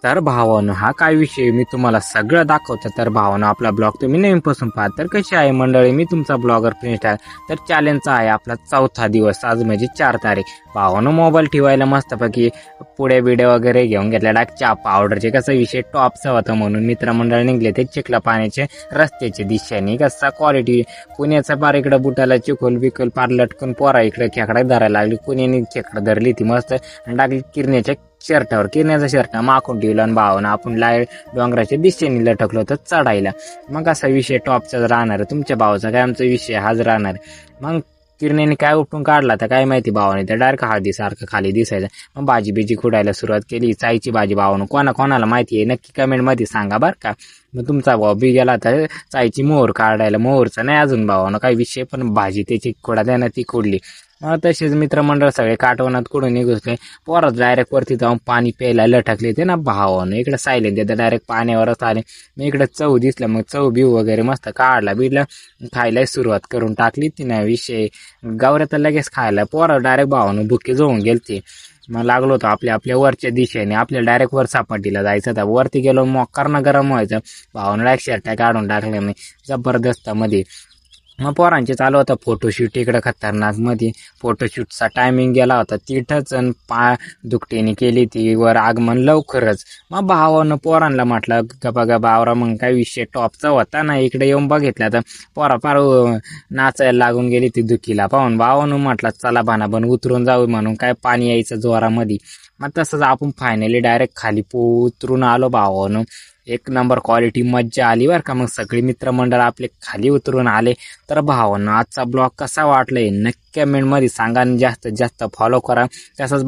तर भावानो हा काय विषय मी तुम्हाला सगळं दाखवतो. तर भावानो आपला ब्लॉग तुम्ही नेहमीपासून पाहत. तर कशी आहे मंडळी, मी तुमचा ब्लॉगर फिनिश आहे. तर चॅलेंजचा आहे आपला 4था दिवस, आज म्हणजे 4 तारीख. भावानो मोबाईल ठेवायला मस्तपैकी पुढे व्हिडिओ वगैरे घेऊन घेतला. डाक चहा पावडरचे कसा विषय टॉपचा होता म्हणून मित्रमंडळ निघले ते चिखला पाण्याचे रस्त्याच्या दिशेने. कसा क्वालिटी पुण्याचा पार इकडं बुटाला चिखल बिकल पार लटकून पोरा इकडे खेकडा धरायला लागली. पुण्याने खेकडं धरली ती मस्त आणि टाकली किरण्याच्या शर्टावर. किरण्याचा शर्ट माखून ठेवला आणि भावानं आपण डोंगराच्या दिशेने लटकलो तर चढायला. मग असा विषय टॉपचा राहणार तुमच्या भावाचा, काय आमचा विषय हाच राहणार. मग किरण्याने काय उपटून काढला तर काय माहिती भावाने, तर डायरेक्ट हळदीसारखं खाली दिसायचं. मग भाजी बिजी खुडायला सुरुवात केली. चायची भाजी भावानं कोणाला माहिती आहे नक्की कमेंटमध्ये सांगा बरं का. मग तुमचा भाऊ बी गेला तर चायची मोहर काढायला. मोहरचा नाही अजून भावानं काही विषय, पण भाजी त्याची खुडा त्यानं ती खुडली. तसेच मित्रमंडळ सगळे काटवनात कुठून निघुसले. पोरात डायरेक्ट वरती जाऊन पाणी प्यायला लटकले ते ना भावानं. इकडे सायलेंट येतं डायरेक्ट पाण्यावरच आले. मग इकडे चव दिसलं, मग चव बिव वगैरे मस्त काढला बिडला, खायला सुरुवात करून टाकली तिने. विषय गावऱ्या तर लगेच खायला. पोरं डायरेक्ट भावानं बुके जवळून गेलते. मग लागलो होतो आपल्या वरच्या दिशेने. आपल्या डायरेक्ट वर सपाटीला जायचं होतं. वरती गेलो मग करणं गरम व्हायचं. भावानं डायरेक्ट शर्ट काढून टाकले मी जबरदस्त मध्ये. मग पोरांचे चालू होतं फोटोशूट इकडं खतरनाक मध्ये. फोटोशूटचा टायमिंग गेला होता तिथंच आणि दुकटीने केली ती वर आगमन लवकरच. मग भावानं पोरांना म्हटलं गबा गबा आवरा. मग काय विषय टॉपचा होता ना. इकडे येऊन बघितला तर पोरा पार नाचायला लागून गेली ती दुखीला पाहून. भावानं म्हटलं चला बाणाबन उतरून जाऊ म्हणून काय पाणी यायचं जोरामध्ये. मग तसंच आपण फायनली डायरेक्ट खाली उतरून आलो भावानं. एक नंबर क्वालिटी मज्जा आली बरं का. मग सगळे मित्रमंडळ आपले खाली उतरून आले. तर भावांनो आजचा ब्लॉग कसा वाटलाय नक्की कमेंटमध्ये सांगा आणि जास्तीत जास्त फॉलो करा. तसंच